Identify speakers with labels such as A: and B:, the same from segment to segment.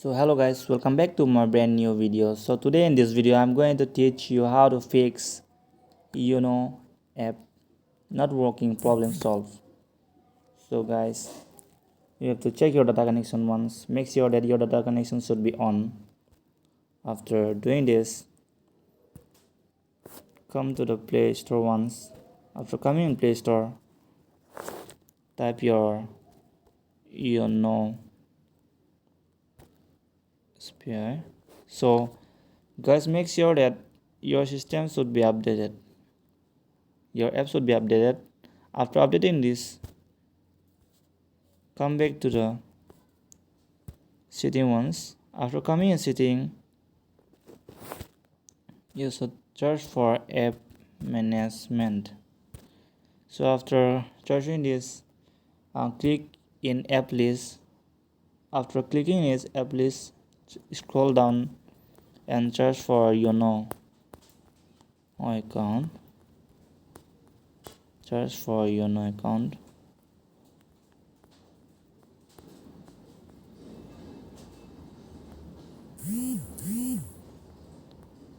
A: So hello guys, welcome back to my brand new video. So today in this video I'm going to teach you how to fix Yono app not working problem solve. So guys, you have to check your data connection once. Make sure that your data connection should be on. After doing this, come to the Play Store once. After coming in Play Store, type your Yono SPI. So guys, make sure that your system should be updated. Your app should be updated. After updating this, come back to the setting once. After coming in setting, you should search for app management. So after searching this, click in app list. After clicking in app list, scroll down and search for Yono account. Search for Yono account. You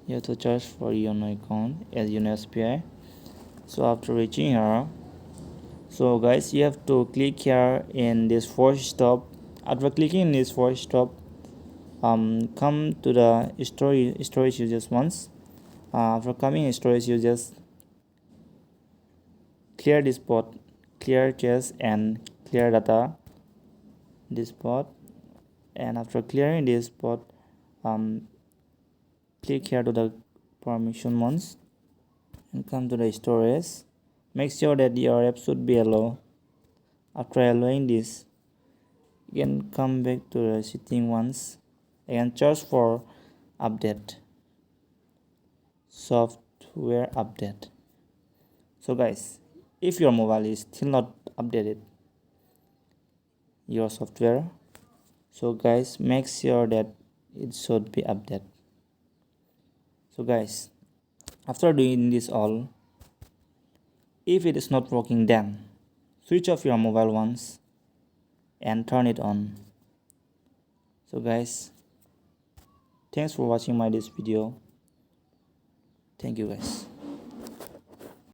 A: have to search for Yono account as Yono SPI. So after reaching here, so guys, you have to click here in this force stop. After clicking in this force stop, come to the storage users once. After coming in storage users, clear this spot, clear cache and clear data this spot. And after clearing this spot, click here to the permission once and come to the storage. Make sure that your app should be allow. After allowing this, you can come back to the setting once and search for update, software update. So guys, if your mobile is still not updated your software, so guys, make sure that it should be updated. So guys, after doing this all, if it is not working, then switch off your mobile once and turn it on. So guys, thanks for watching this video. Thank you guys.